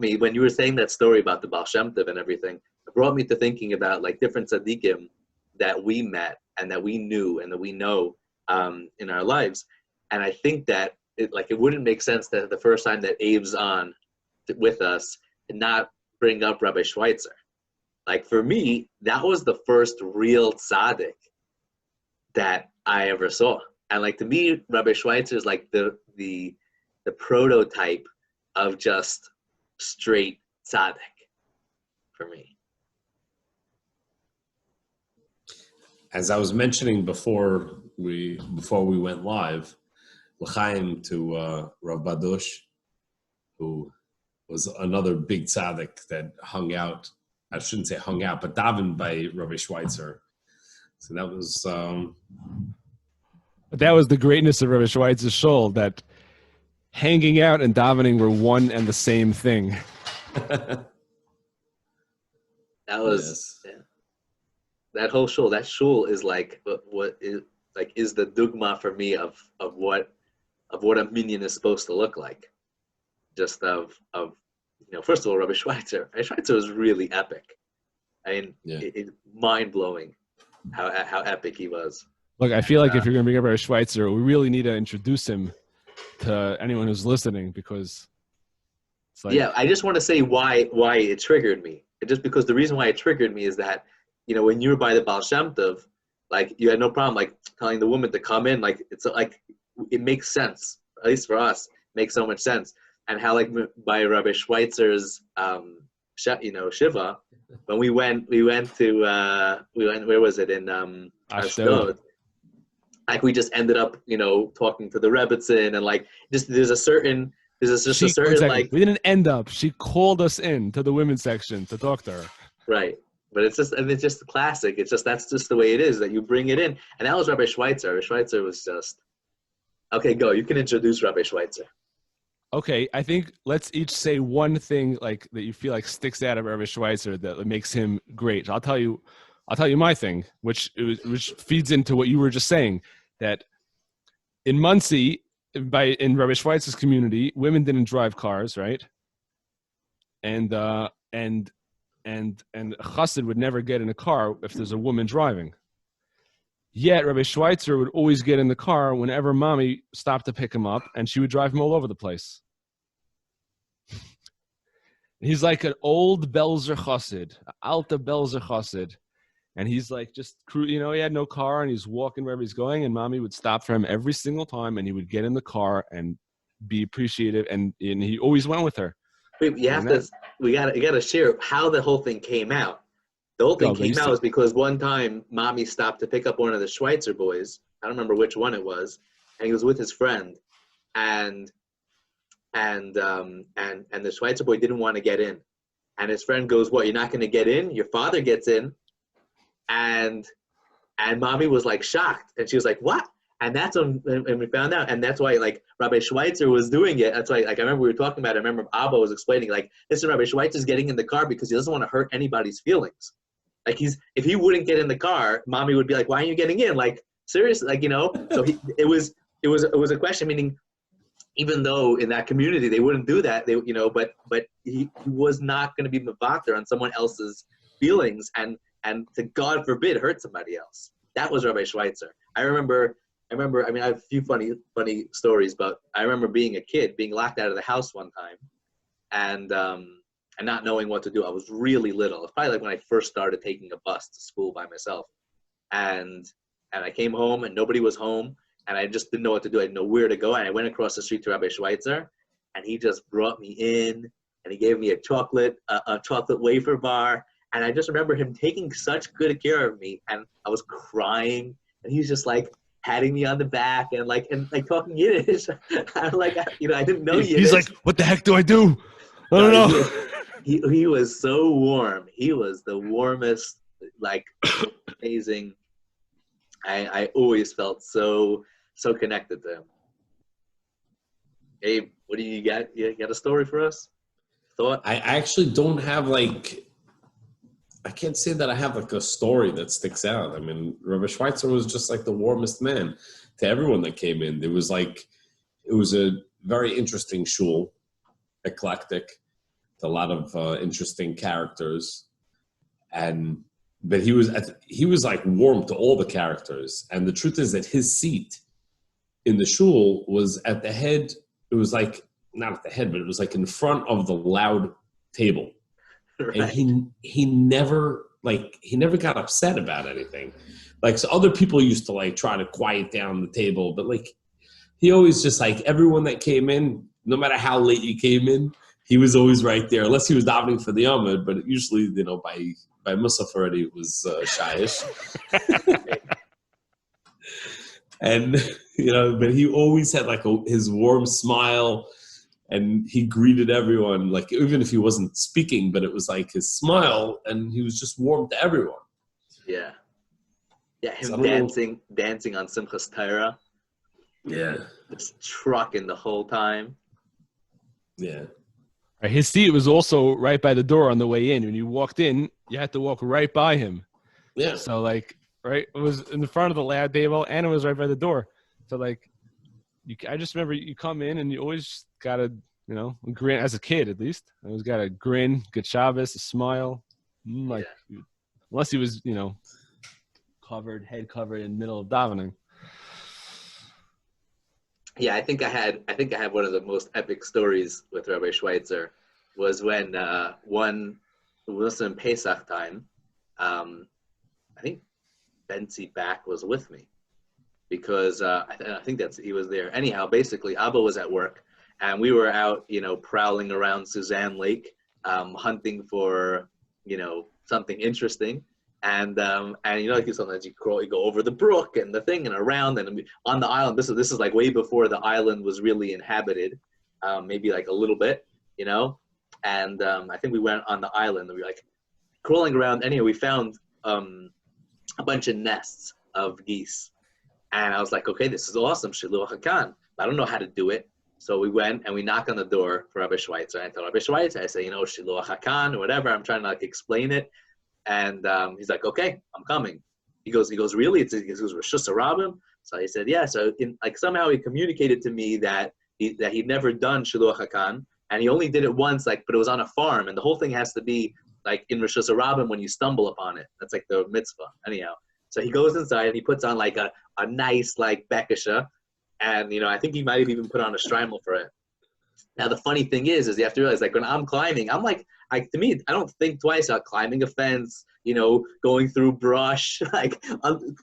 me, when you were saying that story about the Baal Shem Tov and everything, it brought me to thinking about like different tzaddikim that we met and that we knew and that we know in our lives. And I think that it wouldn't make sense that the first time that Abe's on with us and not bring up Reb Schweitzer. Like for me, that was the first real tzaddik that I ever saw. And like to me, Reb Schweitzer is like the prototype of just straight tzaddik for me. As I was mentioning before we went live, l'chaim to Rav Badush, who was another big tzaddik that hung out. I shouldn't say hung out, but davened by Reb Schweitzer. So that was. That was the greatness of Reb Schweitzer's shul, that hanging out and davening were one and the same thing. That was that whole shul. That shul is like what is the dugma for me of what a minyan is supposed to look like. Just of first of all, Reb Schweitzer. Reb Schweitzer was really epic. I mean, mind blowing how epic he was. Look, I feel like if you're going to bring up Reb Schweitzer, we really need to introduce him to anyone who's listening, because it's like, I just want to say why it triggered me. Just because the reason why it triggered me is that, when you were by the Baal Shem Tov, like you had no problem like telling the woman to come in. Like it's like it makes sense, at least for us, makes so much sense. And how like by Rabbi Schweitzer's shiva, when we went to where was it, in Ashdod. Like we just ended up, talking to the Rebbitzin, and like just there's a certain like we didn't end up. She called us in to the women's section to talk to her. Right, but it's just classic. It's just that's just the way it is, that you bring it in, and that was Rabbi Schweitzer. Rabbi Schweitzer was just okay. Go, you can introduce Rabbi Schweitzer. Okay, I think let's each say one thing like that you feel like sticks out of Reb Schweitzer that makes him great. I'll tell you my thing, which feeds into what you were just saying, that in Muncie, in Reb Schweitzer's community, women didn't drive cars, right? And a chassid would never get in a car if there's a woman driving. Yet Reb Schweitzer would always get in the car whenever mommy stopped to pick him up, and she would drive him all over the place. He's like an old Belzer chassid, alta Belzer chassid, and he's like just he had no car, and he's walking wherever he's going, and mommy would stop for him every single time, and he would get in the car and be appreciative, and he always went with her. Wait, you gotta share how the whole thing came out. The whole thing came out was because one time mommy stopped to pick up one of the Schweitzer boys. I don't remember which one it was, and he was with his friend, and the Schweitzer boy didn't want to get in, and his friend goes, "What? You're not going to get in? Your father gets in," and mommy was like shocked, and she was like, "What?" And that's when we found out, and that's why like Rabbi Schweitzer was doing it. That's why like I remember we were talking about it. I remember Abba was explaining like, "Listen, Rabbi Schweitzer's getting in the car because he doesn't want to hurt anybody's feelings. Like if he wouldn't get in the car, mommy would be like, 'Why aren't you getting in?' Like seriously, like So it was a question, meaning even though in that community they wouldn't do that, but he was not going to be mavater on someone else's feelings and to God forbid hurt somebody else. That was Rabbi Schweitzer. I remember. I mean, I have a few funny stories, but I remember being a kid, being locked out of the house one time, and not knowing what to do. I was really little. It's probably like when I first started taking a bus to school by myself, and I came home and nobody was home, and I just didn't know what to do. I didn't know where to go, and I went across the street to Rabbi Schweitzer, and he just brought me in, and he gave me a chocolate wafer bar, and I just remember him taking such good care of me, and I was crying, and he was just like patting me on the back and talking Yiddish. I'm like, I didn't know Yiddish. He's like, "What the heck do I do? I don't know." He was so warm. He was the warmest, like amazing. I always felt so connected to him. Abe, what do you got? You got a story for us? Thought? I actually don't have I can't say that I have like a story that sticks out. I mean, Reb Schweitzer was just like the warmest man to everyone that came in. It was a very interesting shul, eclectic. a lot of interesting characters, but he was like warm to all the characters. And the truth is that his seat in the shul was at the head. It was like not at the head, but it was like in front of the loud table. Right. And he never got upset about anything. Like, so other people used to like try to quiet down the table, but like he always just like everyone that came in, no matter how late you came in, he was always right there, unless he was davening for the Yomid. But usually, by Musaf already it was shayish. And but he always had like his warm smile, and he greeted everyone, like even if he wasn't speaking, but it was like his smile, and he was just warm to everyone. Yeah. Yeah, him dancing on Simchas Torah. Yeah. Just trucking the whole time. Yeah. His seat was also right by the door on the way in. When you walked in, you had to walk right by him. Yeah. So like, right, it was in the front of the loud table, and it was right by the door. So like, I just remember you come in and you always gotta, grin, as a kid at least. I always got a grin, good Shabbos, a smile. Unless he was, head covered in the middle of davening. Yeah, I think I had one of the most epic stories with Reb Schweitzer was when it was in Pesach time. I think Bentzi Back was with me because I think he was there. Anyhow, basically, Abba was at work and we were out, prowling around Suzanne Lake, hunting for, something interesting. And like sometimes you go over the brook and the thing and around and on the island. This is like way before the island was really inhabited, maybe like a little bit, And I think we went on the island and we were like crawling around. Anyway, we found a bunch of nests of geese, and I was like, okay, this is awesome, Shiluach HaKan. I don't know how to do it, so we went and we knocked on the door for Reb Schweitzer. And I told Reb Schweitzer, I say, Shiluach HaKan or whatever. I'm trying to like explain it. And he's like, okay, I'm coming. He goes, really? He goes, Rosh Hashanah. So he said, yeah. So somehow he communicated to me that he'd never done Shiluach HaKan, and he only did it once, but it was on a farm, and the whole thing has to be like in Rosh Hashanah when you stumble upon it. That's like the mitzvah. Anyhow, so he goes inside and he puts on like a nice like bekisha, and I think he might have even put on a shteeble for it. Now the funny thing is you have to realize, like when I'm climbing, I'm like, to me, I don't think twice about climbing a fence, going through brush,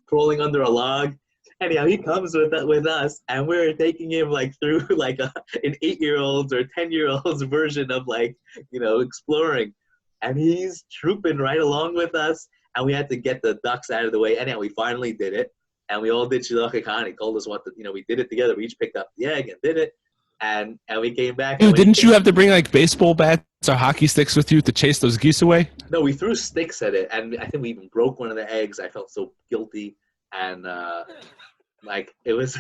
crawling under a log. Anyhow, he comes with us, and we're taking him through an 8-year-old's or 10-year-old's version of exploring, and he's trooping right along with us. And we had to get the ducks out of the way. Anyhow, we finally did it, and we all did Shiluach HaKan. He told us we did it together. We each picked up the egg and did it. And we came back. Dude, didn't you have to bring baseball bats or hockey sticks with you to chase those geese away? No, we threw sticks at it, and I think we even broke one of the eggs. I felt so guilty, and it was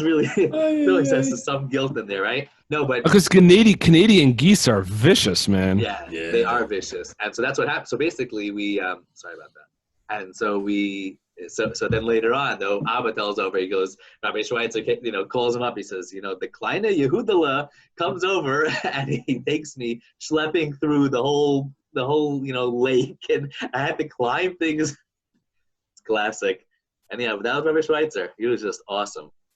really there's some guilt in there, right? No, but because Canadian geese are vicious, man. Yeah, they are vicious, and so that's what happened. So basically, we sorry about that, and so we. So then later on, though, Abba tells over, he goes, Rabbi Schweitzer, calls him up. He says, the Kleine Yehudala comes over and he takes me schlepping through the whole lake, and I had to climb things. It's classic. And that was Rabbi Schweitzer. He was just awesome.